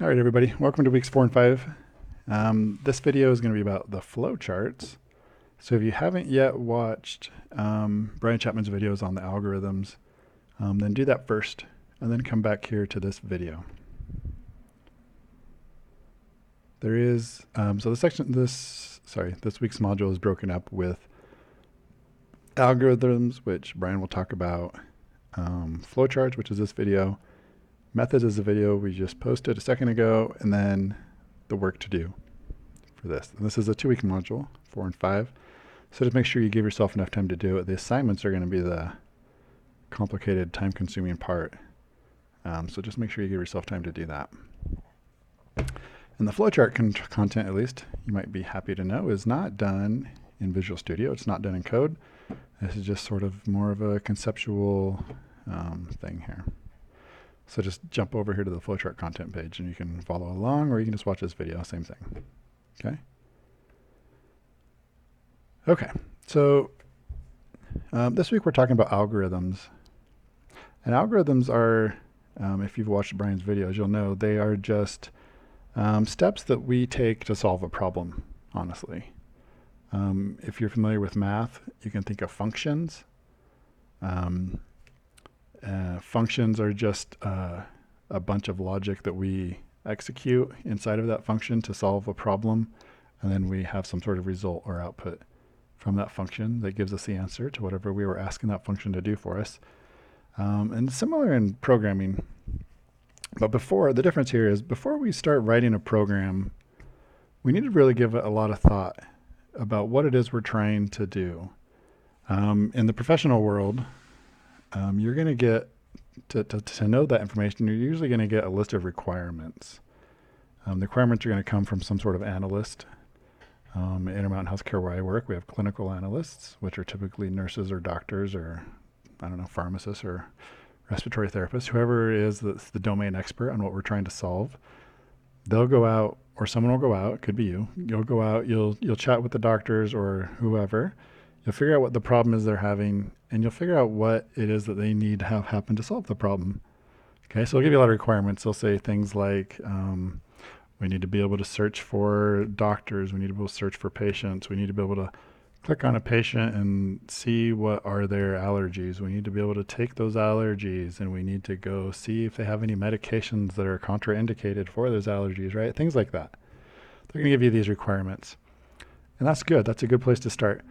All right, everybody, welcome to weeks 4 and 5. This video is going to be about the flowcharts. So if you haven't yet watched Brian Chapman's videos on the algorithms, then do that first, and then come back here to this video. There is, so this week's module is broken up with algorithms, which Brian will talk about, flowcharts, which is this video, methods is the video we just posted a second ago, and then the work to do for this. And this is a 2-week module, 4 and 5. So just make sure you give yourself enough time to do it. The assignments are going to be the complicated, time-consuming part. So just make sure you give yourself time to do that. And the flowchart content, at least, you might be happy to know, is not done in Visual Studio. It's not done in code. This is just sort of more of a conceptual thing here. So just jump over here to the flowchart content page and you can follow along, or you can just watch this video, same thing. Okay, so this week we're talking about algorithms. And algorithms are, if you've watched Brian's videos, you'll know they are just steps that we take to solve a problem, honestly. If you're familiar with math, you can think of functions. Functions are just a bunch of logic that we execute inside of that function to solve a problem, and then we have some sort of result or output from that function that gives us the answer to whatever we were asking that function to do for us. And similar in programming, but the difference here is before we start writing a program, we need to really give it a lot of thought about what it is we're trying to do. In the professional world, you're going to get, to know that information, you're usually going to get a list of requirements. The requirements are going to come from some sort of analyst. In Intermountain Healthcare where I work, we have clinical analysts, which are typically nurses or doctors or, I don't know, pharmacists or respiratory therapists, whoever is that's the domain expert on what we're trying to solve. They'll go out, or someone will go out, it could be you. You'll go out, you'll chat with the doctors or whoever. You'll figure out what the problem is they're having, and you'll figure out what it is that they need to have happen to solve the problem. Okay, so they'll give you a lot of requirements. They'll say things like, we need to be able to search for doctors. We need to be able to search for patients. We need to be able to click on a patient and see what are their allergies. We need to be able to take those allergies, and we need to go see if they have any medications that are contraindicated for those allergies, right? Things like that. They're going to give you these requirements. And that's good. That's a good place to start.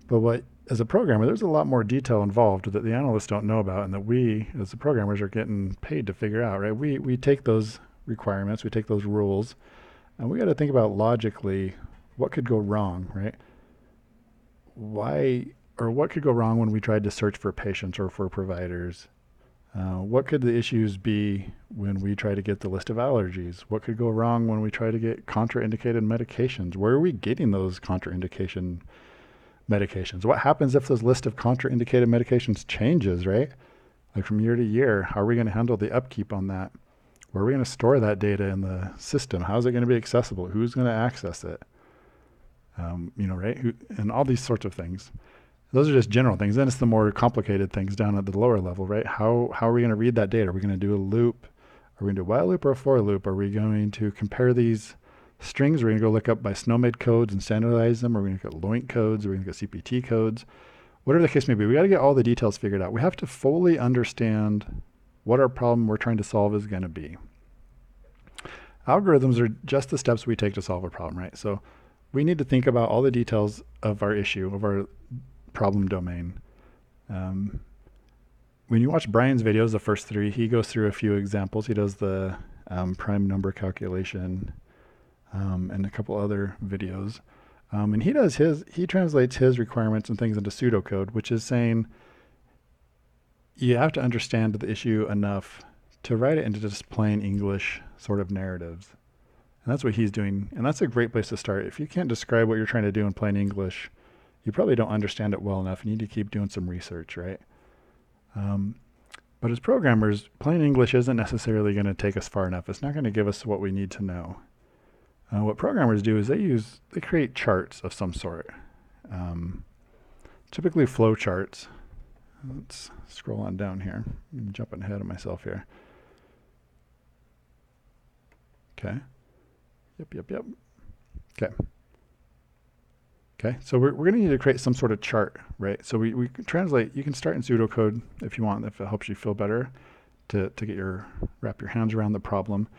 But as a programmer, there's a lot more detail involved that the analysts don't know about and that we, as the programmers, are getting paid to figure out, right? We take those requirements, we take those rules, and we got to think about logically what could go wrong, right? What could go wrong when we tried to search for patients or for providers? What could the issues be when we try to get the list of allergies? What could go wrong when we try to get contraindicated medications? Where are we getting those contraindication medications? What happens if this list of contraindicated medications changes, right? Like from year to year, how are we going to handle the upkeep on that? Where are we going to store that data in the system? How is it going to be accessible? Who's going to access it? Right? And all these sorts of things. Those are just general things. Then it's the more complicated things down at the lower level, right? How are we going to read that data? Are we going to do a loop? Are we going to do a while loop or a for loop? Are we going to compare these strings? Are we going to go look up by SNOMED codes and standardize them? Are we going to look at LOINC codes? Are we going to look at CPT codes? Whatever the case may be, we got to get all the details figured out. We have to fully understand what our problem we're trying to solve is going to be. Algorithms are just the steps we take to solve a problem, right? So we need to think about all the details of our issue, of our problem domain. When you watch Brian's videos, the first 3, he goes through a few examples. He does the prime number calculation and a couple other videos. And he translates his requirements and things into pseudocode, which is saying you have to understand the issue enough to write it into just plain English sort of narratives. And that's what he's doing. And that's a great place to start. If you can't describe what you're trying to do in plain English, you probably don't understand it well enough. You need to keep doing some research, right? But as programmers, plain English isn't necessarily going to take us far enough. It's not going to give us what we need to know. What programmers do is they create charts of some sort. Typically flow charts. Let's scroll on down here. I'm jumping ahead of myself here. Okay. Yep. Okay. Okay, so we're going to need to create some sort of chart, right? So we can translate, you can start in pseudocode if you want, if it helps you feel better to wrap your hands around the problem.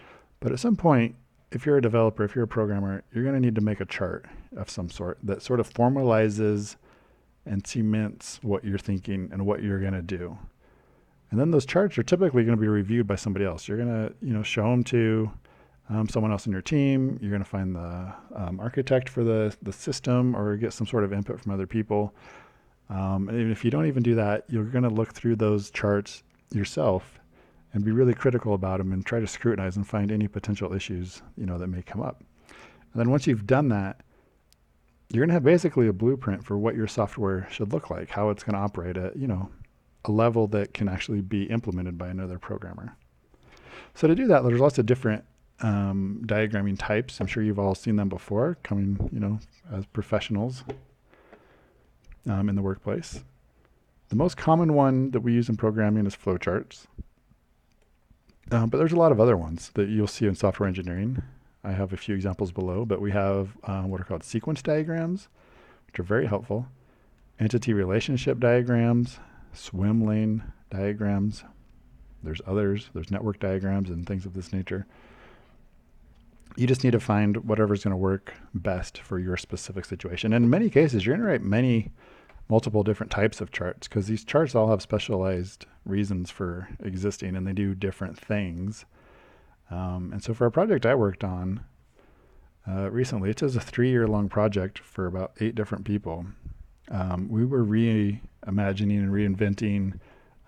But at some point, if you're a developer, if you're a programmer, you're going to need to make a chart of some sort that sort of formalizes and cements what you're thinking and what you're going to do. And then those charts are typically going to be reviewed by somebody else. You're going to, show them to someone else in your team. You're going to find the architect for the system or get some sort of input from other people. And even if you don't even do that, you're going to look through those charts yourself and be really critical about them and try to scrutinize and find any potential issues, that may come up. And then once you've done that, you're going to have basically a blueprint for what your software should look like, how it's going to operate at, a level that can actually be implemented by another programmer. So to do that, there's lots of different diagramming types. I'm sure you've all seen them before, coming, as professionals in the workplace. The most common one that we use in programming is flowcharts. But there's a lot of other ones that you'll see in software engineering. I have a few examples below, but we have what are called sequence diagrams, which are very helpful. Entity relationship diagrams, swim lane diagrams. There's others. There's network diagrams and things of this nature. You just need to find whatever's going to work best for your specific situation. And in many cases, you're going to write multiple different types of charts because these charts all have specialized reasons for existing and they do different things. And so for a project I worked on recently, it was a 3-year-long project for about 8 different people. We were reimagining and reinventing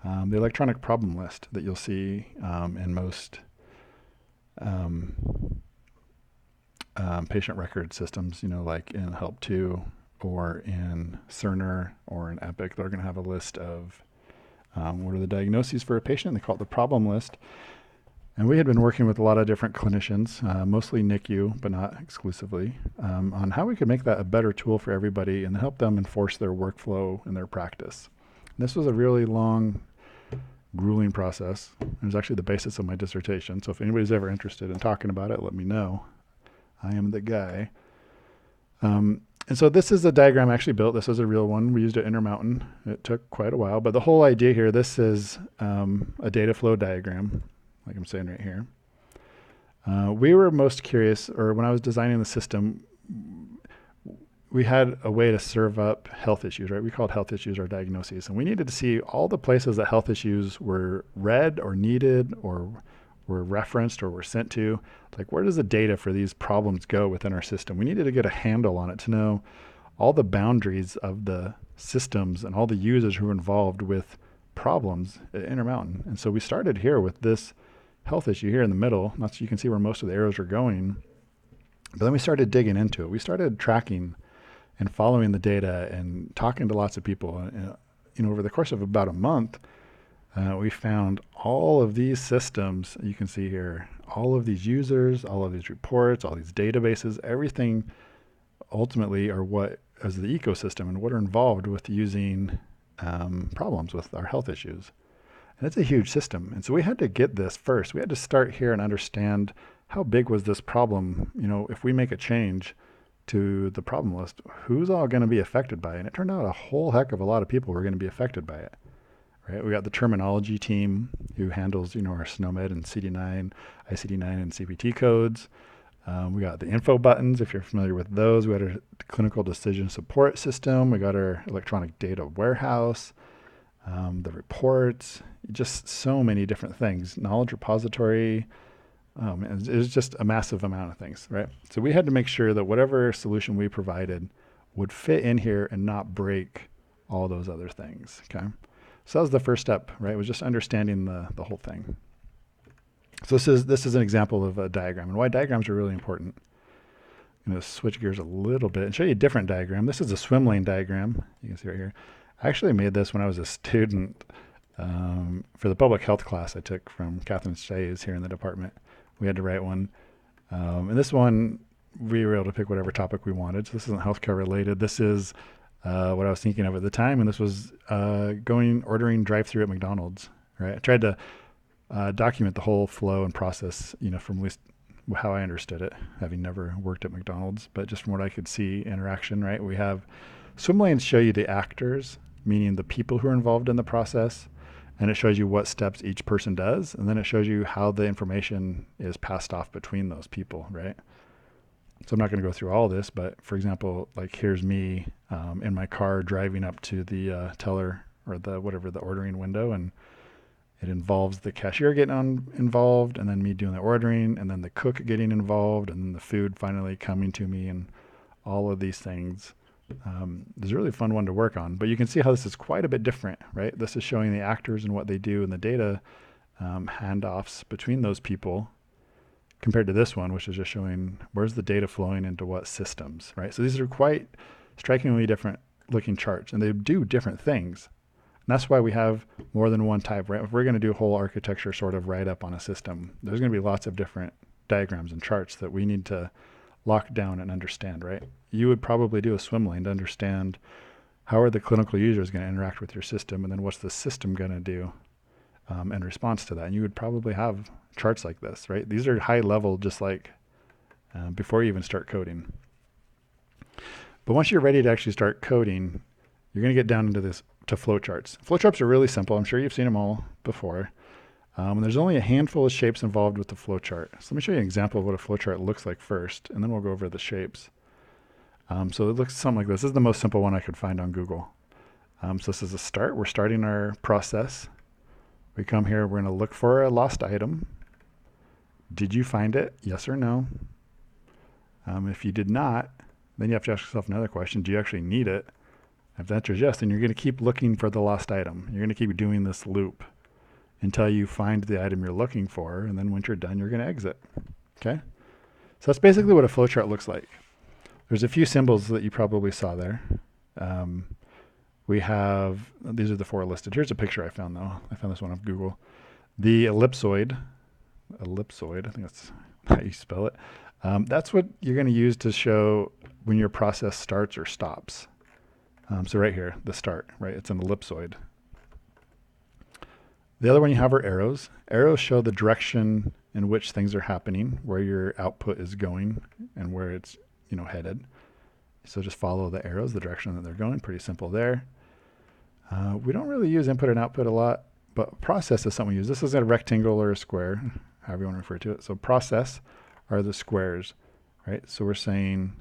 the electronic problem list that you'll see in most patient record systems, like in Help 2 or in Cerner or in Epic. They're going to have a list of what are the diagnoses for a patient. They call it the problem list. And we had been working with a lot of different clinicians, mostly NICU, but not exclusively, on how we could make that a better tool for everybody and help them enforce their workflow and their practice. And this was a really long, grueling process. It was actually the basis of my dissertation. So if anybody's ever interested in talking about it, let me know. I am the guy. And so this is a diagram I actually built. This is a real one. We used it at Intermountain. It took quite a while, but the whole idea here, this is a data flow diagram, like I'm saying right here. We were most curious, or when I was designing the system, we had a way to serve up health issues, right? We called health issues our diagnoses, and we needed to see all the places that health issues were read or needed or were referenced or were sent to. Like, where does the data for these problems go within our system? We needed to get a handle on it to know all the boundaries of the systems and all the users who are involved with problems at Intermountain. And so we started here with this health issue here in the middle. That's, you can see where most of the arrows are going. But then we started digging into it. We started tracking and following the data and talking to lots of people. And, over the course of about a month, we found all of these systems, you can see here, all of these users, all of these reports, all these databases, everything ultimately are what is the ecosystem and what are involved with using problems with our health issues. And it's a huge system. And so we had to get this first. We had to start here and understand how big was this problem. If we make a change to the problem list, who's all going to be affected by it? And it turned out a whole heck of a lot of people were going to be affected by it. Right? We got the terminology team who handles, our SNOMED and CD9, ICD9 and CPT codes. We got the info buttons, if you're familiar with those. We got our clinical decision support system. We got our electronic data warehouse, the reports, just so many different things. Knowledge repository. It was just a massive amount of things, right? So we had to make sure that whatever solution we provided would fit in here and not break all those other things, okay? So that was the first step, right? It was just understanding the whole thing. So this is an example of a diagram and why diagrams are really important. I'm going to switch gears a little bit and show you a different diagram. This is a swim lane diagram. You can see right here. I actually made this when I was a student for the public health class I took from Catherine Shays here in the department. We had to write one. And this one, we were able to pick whatever topic we wanted. So this isn't healthcare related. This is what I was thinking of at the time, and this was ordering drive-through at McDonald's. Right, I tried to document the whole flow and process, from least how I understood it, having never worked at McDonald's, but just from what I could see, interaction, right? We have swim lanes show you the actors, meaning the people who are involved in the process, and it shows you what steps each person does, and then it shows you how the information is passed off between those people, right? So I'm not going to go through all this, but for example, like here's me in my car driving up to the teller or the whatever the ordering window, and it involves the cashier getting involved, and then me doing the ordering, and then the cook getting involved, and then the food finally coming to me, and all of these things. It's a really fun one to work on, but you can see how this is quite a bit different, right? This is showing the actors and what they do and the data handoffs between those people compared to this one, which is just showing where's the data flowing into what systems, right? So these are quite strikingly different looking charts, and they do different things. And that's why we have more than one type, right? If we're going to do a whole architecture sort of write up on a system, there's going to be lots of different diagrams and charts that we need to lock down and understand, right? You would probably do a swim lane to understand how are the clinical users going to interact with your system, and then what's the system going to do in response to that. And you would probably have charts like this, right? These are high level, just like before you even start coding. But once you're ready to actually start coding, you're going to get down into this to flowcharts. Flowcharts are really simple. I'm sure you've seen them all before. And there's only a handful of shapes involved with the flowchart. So let me show you an example of what a flowchart looks like first, and then we'll go over the shapes. So it looks something like this. This is the most simple one I could find on Google. So this is a start. We're starting our process. We come here, we're going to look for a lost item. Did you find it? Yes or no? If you did not, then you have to ask yourself another question. Do you actually need it? If the answer is yes, then you're going to keep looking for the lost item. You're going to keep doing this loop until you find the item you're looking for, and then once you're done, you're going to exit. Okay? So that's basically what a flowchart looks like. There's a few symbols that you probably saw there. We have, these are the 4 listed. Here's a picture I found though. I found this one off Google. The ellipsoid, I think that's how you spell it. That's what you're going to use to show when your process starts or stops. So right here, the start, right? It's an ellipsoid. The other one you have are arrows. Arrows show the direction in which things are happening, where your output is going and where it's, headed. So just follow the arrows, the direction that they're going. Pretty simple there. We don't really use input and output a lot, but process is something we use. This is a rectangle or a square, however you want to refer to it. So process are the squares, right? So we're saying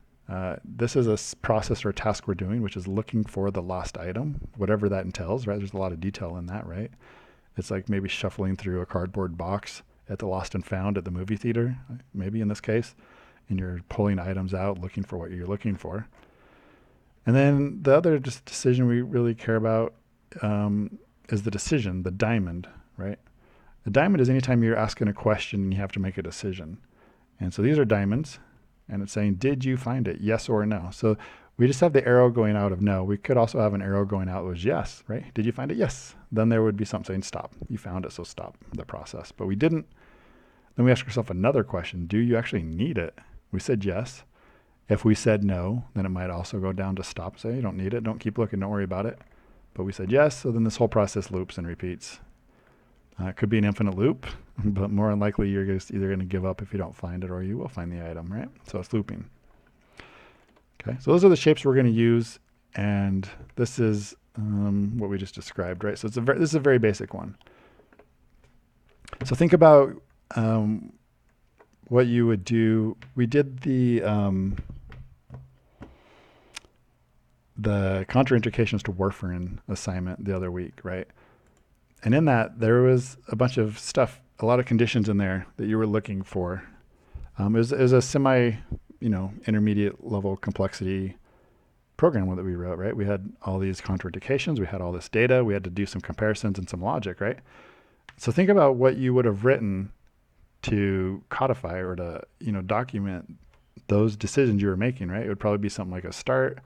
this is a process or a task we're doing, which is looking for the lost item, whatever that entails, right? There's a lot of detail in that, right? It's like maybe shuffling through a cardboard box at the lost and found at the movie theater, maybe in this case, and you're pulling items out, looking for what you're looking for. And then the other decision we really care about is the decision, the diamond, right? A diamond is anytime you're asking a question and you have to make a decision. And so these are diamonds, and it's saying, did you find it? Yes or no. So we just have the arrow going out of no. We could also have an arrow going out that was yes, right? Did you find it? Yes. Then there would be something saying stop. You found it, so stop the process. But we didn't. Then we ask ourselves another question. Do you actually need it? We said yes. If we said no, then it might also go down to stop. Say, you don't need it. Don't keep looking. Don't worry about it. But we said yes. So then this whole process loops and repeats. It could be an infinite loop, but more than likely you're just either going to give up if you don't find it, or you will find the item, right? So it's looping. Okay, so those are the shapes we're going to use, and this is what we just described, right? So this is a very basic one. So think about what you would do. We did the contraindications to warfarin assignment the other week, right? And in that, there was a bunch of stuff, a lot of conditions in there that you were looking for. It was a semi, intermediate level complexity program that we wrote, right? We had all these contraindications, we had all this data, we had to do some comparisons and some logic, right? So think about what you would have written to codify or to, document those decisions you were making, right? It would probably be something like a start,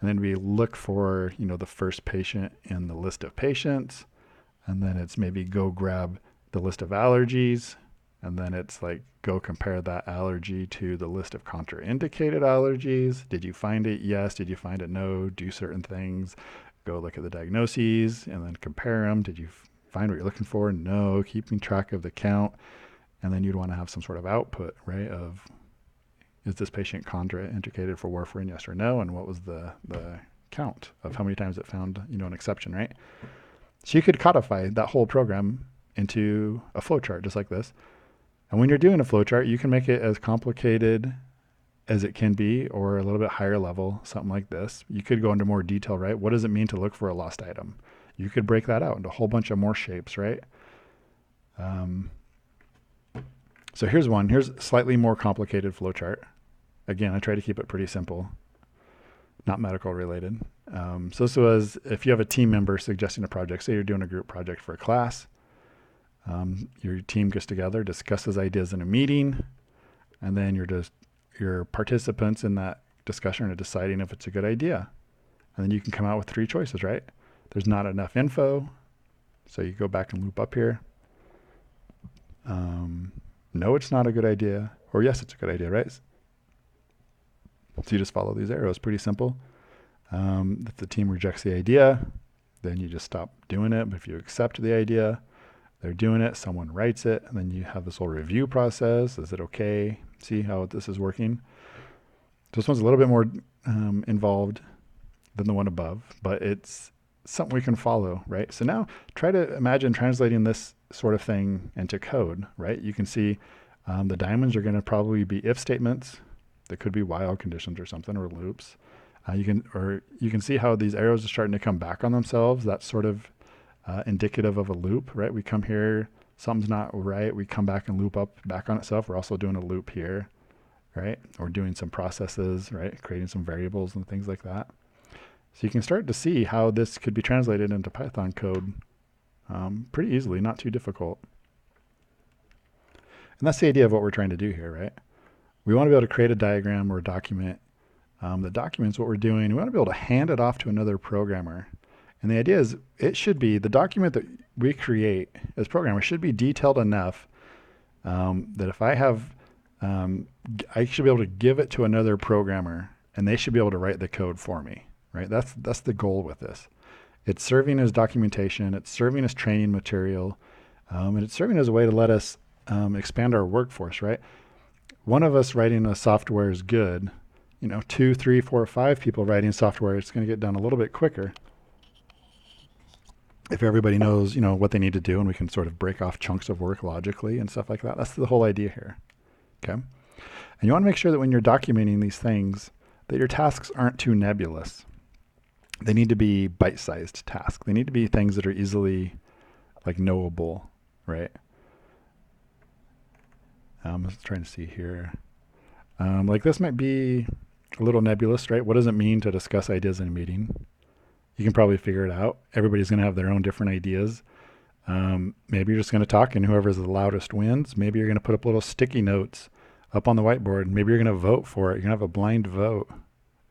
and then we look for, the first patient in the list of patients. And then it's maybe go grab the list of allergies. And then it's like, go compare that allergy to the list of contraindicated allergies. Did you find it? Yes. Did you find it? No. Do certain things. Go look at the diagnoses and then compare them. Did you find what you're looking for? No. Keeping track of the count. And then you'd want to have some sort of output, right, of is this patient contraindicated for warfarin, yes or no, and what was the count of how many times it found, an exception, right? So you could codify that whole program into a flowchart just like this. And when you're doing a flowchart, you can make it as complicated as it can be, or a little bit higher level, something like this. You could go into more detail, right? What does it mean to look for a lost item? You could break that out into a whole bunch of more shapes, right? So here's one. Here's a slightly more complicated flowchart. Again, I try to keep it pretty simple, not medical related. So this was if you have a team member suggesting a project, say you're doing a group project for a class, your team gets together, discusses ideas in a meeting, and then your participants in that discussion are deciding if it's a good idea. And then you can come out with 3 choices, right? There's not enough info, so you go back and loop up here. No, it's not a good idea, or yes, it's a good idea, right? So you just follow these arrows, pretty simple. If the team rejects the idea, then you just stop doing it. But if you accept the idea, they're doing it, someone writes it, and then you have this whole review process. Is it okay? See how this is working? This one's a little bit more involved than the one above, but it's something we can follow, right? So now try to imagine translating this sort of thing into code, right? You can see the diamonds are going to probably be if statements. They could be while conditions or something, or loops. You can see how these arrows are starting to come back on themselves. That's sort of indicative of a loop, right? We come here, something's not right. We come back and loop up back on itself. We're also doing a loop here, right? Or doing some processes, right? Creating some variables and things like that. So you can start to see how this could be translated into Python code pretty easily, not too difficult. And that's the idea of what we're trying to do here, right? We want to be able to create a diagram or a document. The document's what we're doing. We want to be able to hand it off to another programmer. And the idea is it should be, the document that we create as programmers should be detailed enough that if I have, I should be able to give it to another programmer and they should be able to write the code for me, right? That's the goal with this. It's serving as documentation, it's serving as training material, and it's serving as a way to let us expand our workforce, right? One of us writing a software is good. 2, 3, 4, 5 people writing software, it's going to get done a little bit quicker if everybody knows, what they need to do, and we can sort of break off chunks of work logically and stuff like that. That's the whole idea here. Okay. And you want to make sure that when you're documenting these things, that your tasks aren't too nebulous. They need to be bite-sized tasks. They need to be things that are easily knowable, right? I was trying to see here. This might be a little nebulous, right? What does it mean to discuss ideas in a meeting? You can probably figure it out. Everybody's going to have their own different ideas. Maybe you're just going to talk and whoever's the loudest wins. Maybe you're going to put up little sticky notes up on the whiteboard. Maybe you're going to vote for it. You're going to have a blind vote,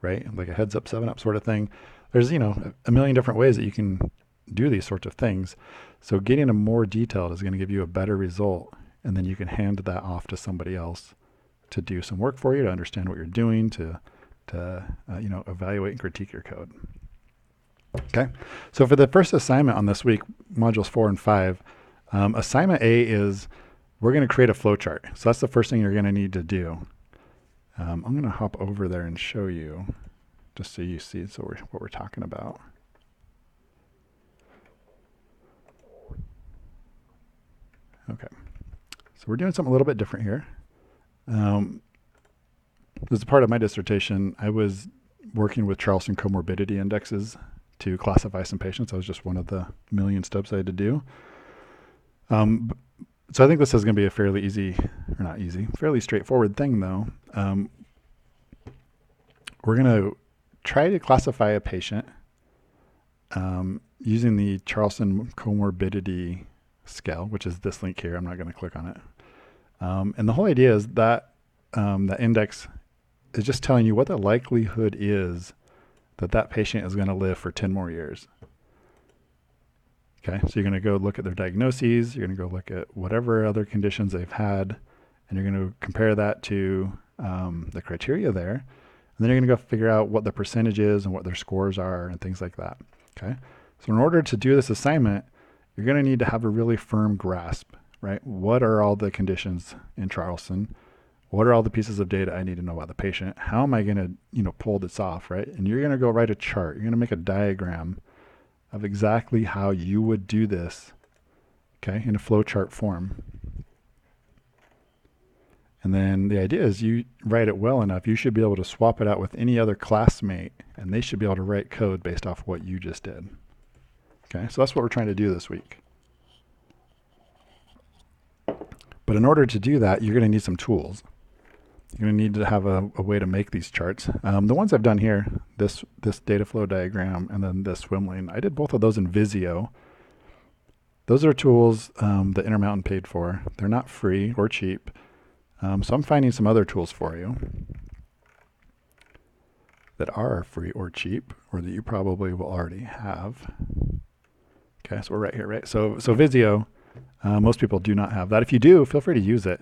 right? Like a heads up, 7-up sort of thing. There's, a million different ways that you can do these sorts of things. So getting them more detailed is going to give you a better result. And then you can hand that off to somebody else to do some work for you, to understand what you're doing, to evaluate and critique your code. Okay, so for the first assignment on this week, modules 4 and 5, assignment A is we're going to create a flowchart. So that's the first thing you're going to need to do. I'm going to hop over there and show you, just so you see what we're talking about. Okay, so we're doing something a little bit different here. As a part of my dissertation, I was working with Charleston comorbidity indexes to classify some patients. That was just one of the million steps I had to do. So I think this is going to be a fairly fairly straightforward thing though. We're going to try to classify a patient using the Charleston comorbidity scale, which is this link here. I'm not going to click on it. And the whole idea is that that index is just telling you what the likelihood is that patient is going to live for 10 more years. Okay, so you're going to go look at their diagnoses, you're going to go look at whatever other conditions they've had, and you're going to compare that to the criteria there, and then you're going to go figure out what the percentage is and what their scores are and things like that. Okay, so in order to do this assignment, you're going to need to have a really firm grasp, right? What are all the conditions in Charleston? What are all the pieces of data I need to know about the patient? How am I going to, pull this off, right? And you're going to go write a chart. You're going to make a diagram of exactly how you would do this, okay, in a flowchart form. And then the idea is you write it well enough, you should be able to swap it out with any other classmate, and they should be able to write code based off what you just did. Okay, so that's what we're trying to do this week. But in order to do that, you're going to need some tools. You're going to need to have a way to make these charts. The ones I've done here, this data flow diagram and then this swim lane, I did both of those in Visio. Those are tools that Intermountain paid for. They're not free or cheap. So I'm finding some other tools for you that are free or cheap, or that you probably will already have. Okay, so we're right here, right? So Visio, most people do not have that. If you do, feel free to use it.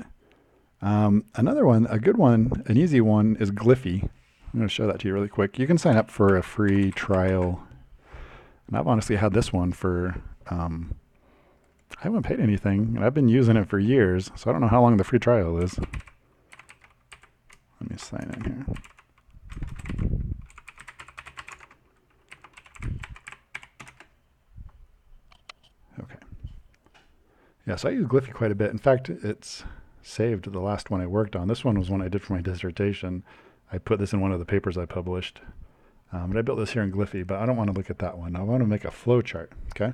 Another one, a good one, an easy one, is Gliffy. I'm going to show that to you really quick. You can sign up for a free trial. And I've honestly had this one for, I haven't paid anything, and I've been using it for years, so I don't know how long the free trial is. Let me sign in here. Okay. Yeah, so I use Gliffy quite a bit. In fact, it's saved the last one I worked on. This one was one I did for my dissertation. I put this in one of the papers I published. But I built this here in Gliffy, but I don't want to look at that one. I want to make a flow chart, okay?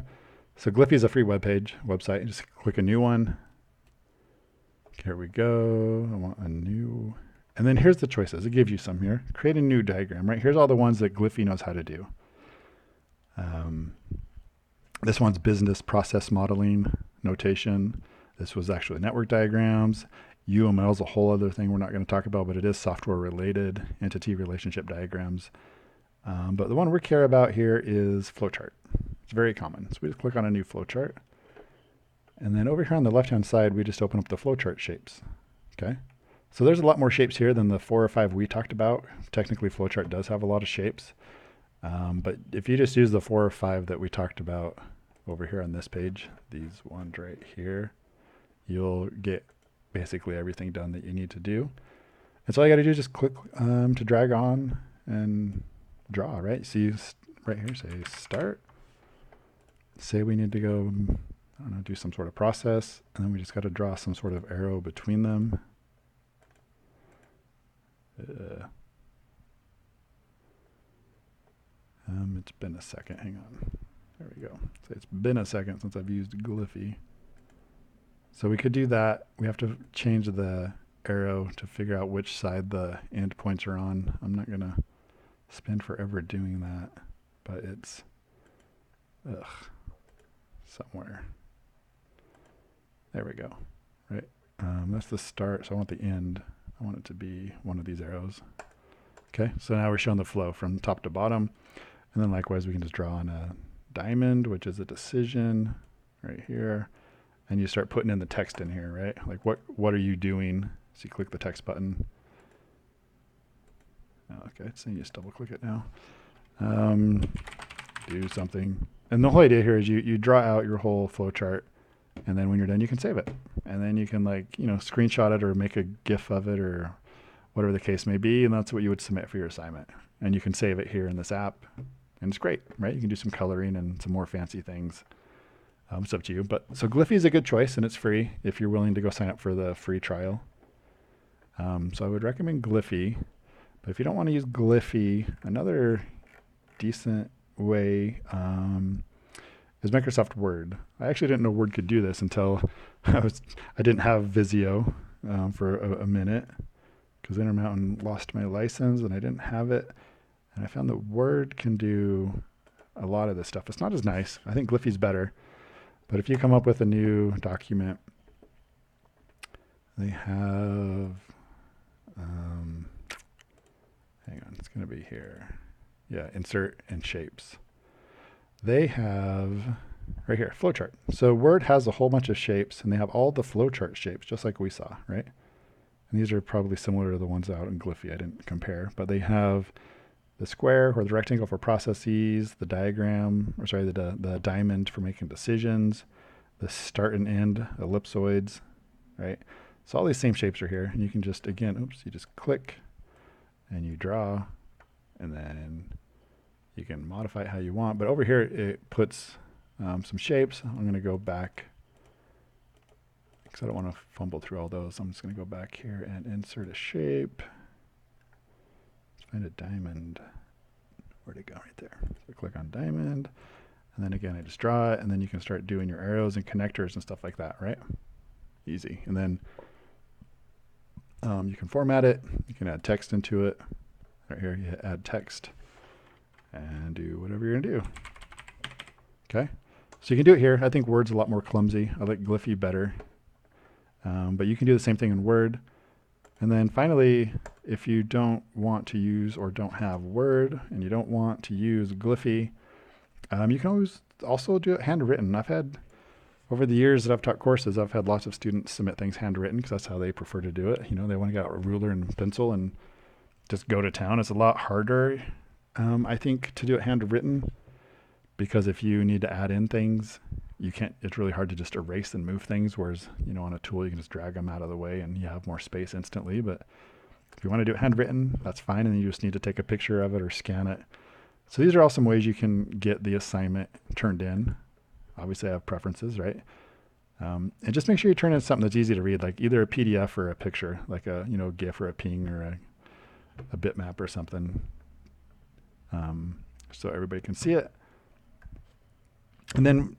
So Gliffy is a free website. Just click a new one. Here we go. I want a new, and then here's the choices. It gives you some here. Create a new diagram, right? Here's all the ones that Gliffy knows how to do. This one's business process modeling notation. This was actually network diagrams. UML is a whole other thing we're not going to talk about, but it is software related, entity relationship diagrams. But the one we care about here is flowchart. It's very common. So we just click on a new flowchart. And then over here on the left-hand side, we just open up the flowchart shapes. Okay. So there's a lot more shapes here than the 4 or 5 we talked about. Technically, flowchart does have a lot of shapes. But if you just use the 4 or 5 that we talked about over here on this page, these ones right here, you'll get basically everything done that you need to do. And so all you got to do is just click to drag on and draw, right? So you right here say start. Say we need to go, I don't know, do some sort of process, and then we just got to draw some sort of arrow between them. It's been a second. Hang on. There we go. So it's been a second since I've used Gliffy. So we could do that. We have to change the arrow to figure out which side the endpoints are on. I'm not going to spend forever doing that, but it's somewhere. There we go. Right. That's the start. So I want the end. I want it to be one of these arrows. Okay. So now we're showing the flow from top to bottom. And then likewise, we can just draw on a diamond, which is a decision right here. And you start putting in the text in here, right? Like what are you doing? So you click the text button. Okay, so you just double click it now. Do something. And the whole idea here is you draw out your whole flow chart, and then when you're done, you can save it. And then you can screenshot it or make a GIF of it or whatever the case may be. And that's what you would submit for your assignment. And you can save it here in this app. And it's great, right? You can do some coloring and some more fancy things. It's up to you. But so Gliffy is a good choice, and it's free if you're willing to go sign up for the free trial. So I would recommend Gliffy. But if you don't want to use Gliffy, another decent way is Microsoft Word. I actually didn't know Word could do this until I didn't have Visio for a minute because Intermountain lost my license and I didn't have it. And I found that Word can do a lot of this stuff. It's not as nice. I think Gliffy's better. But if you come up with a new document, they have, hang on, it's going to be here. Yeah, insert and shapes. They have, right here, flowchart. So Word has a whole bunch of shapes, and they have all the flowchart shapes, just like we saw, right? And these are probably similar to the ones out in Gliffy. I didn't compare, but they have the square or the rectangle for processes, the diagram, or sorry, the diamond for making decisions, the start and end ellipsoids, right? So all these same shapes are here, and you can just, again, oops, you just click and you draw, and then you can modify it how you want. But over here, it puts some shapes. I'm going to go back because I don't want to fumble through all those. I'm just going to go back here and insert a shape. Let's find a diamond. Where'd it go? Right there. So click on diamond. And then again, I just draw it, and then you can start doing your arrows and connectors and stuff like that, right? Easy. And then you can format it. You can add text into it. Right here, you add text and do whatever you're going to do. Okay? So you can do it here. I think Word's a lot more clumsy. I like Glyphy better. But you can do the same thing in Word. And then finally, if you don't want to use or don't have Word and you don't want to use Glyphy, you can always also do it handwritten. I've had, over the years that I've taught courses, I've had lots of students submit things handwritten because that's how they prefer to do it. You know, they want to get out a ruler and pencil and just go to town. It's a lot harder, I think, to do it handwritten because if you need to add in things, you can't, it's really hard to just erase and move things. Whereas, you know, on a tool, you can just drag them out of the way and you have more space instantly. But if you want to do it handwritten, that's fine. And you just need to take a picture of it or scan it. So these are all some ways you can get the assignment turned in. Obviously I have preferences, right? And just make sure you turn in something that's easy to read, like either a PDF or a picture, like a, you know, GIF or a ping or a bitmap or something. So everybody can see it. And then,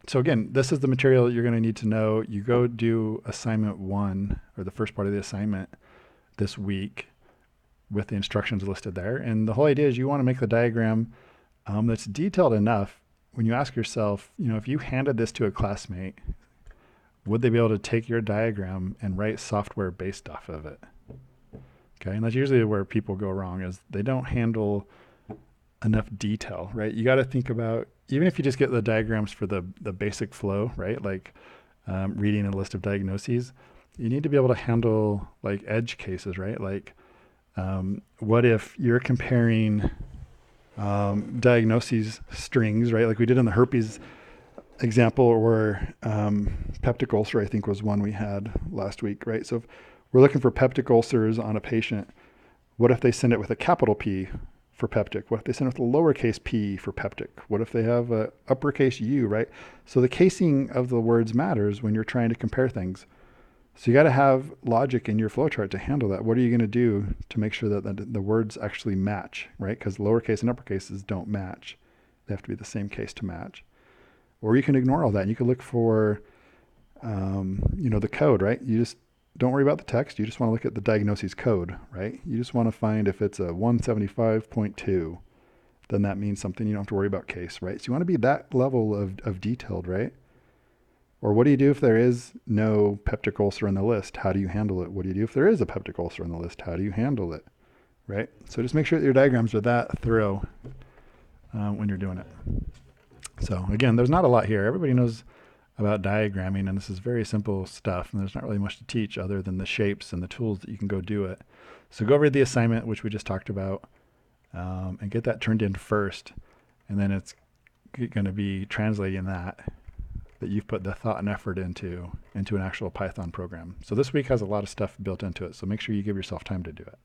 so again, this is the material you're going to need to know. You go do assignment 1 or the first part of the assignment this week with the instructions listed there. And the whole idea is you want to make the diagram that's detailed enough when you ask yourself, you know, if you handed this to a classmate, would they be able to take your diagram and write software based off of it? Okay, and that's usually where people go wrong, is they don't handle enough detail, right? You got to think about, even if you just get the diagrams for the basic flow, right? Like reading a list of diagnoses, you need to be able to handle like edge cases, right? Like what if you're comparing diagnoses strings, right? Like we did in the herpes example, or peptic ulcer, I think was one we had last week, right? So if we're looking for peptic ulcers on a patient, what if they send it with a capital P for peptic? What if they send it with a lowercase p for peptic? What if they have a uppercase U, right? So the casing of the words matters when you're trying to compare things. So you got to have logic in your flowchart to handle that. What are you going to do to make sure that the words actually match, right? Because lowercase and uppercases don't match. They have to be the same case to match. Or you can ignore all that and you can look for, you know, the code, right? You just don't worry about the text. You just want to look at the diagnoses code, right? You just want to find if it's a 175.2, then that means something. You don't have to worry about case, right? So you want to be that level of detailed, right? Or what do you do if there is no peptic ulcer in the list? How do you handle it? What do you do if there is a peptic ulcer in the list? How do you handle it, right? So just make sure that your diagrams are that thorough when you're doing it. So again, there's not a lot here. Everybody knows about diagramming, and this is very simple stuff, and there's not really much to teach other than the shapes and the tools that you can go do it. So go read the assignment, which we just talked about, and get that turned in first, and then it's going to be translating that you've put the thought and effort into an actual Python program. So this week has a lot of stuff built into it, so make sure you give yourself time to do it.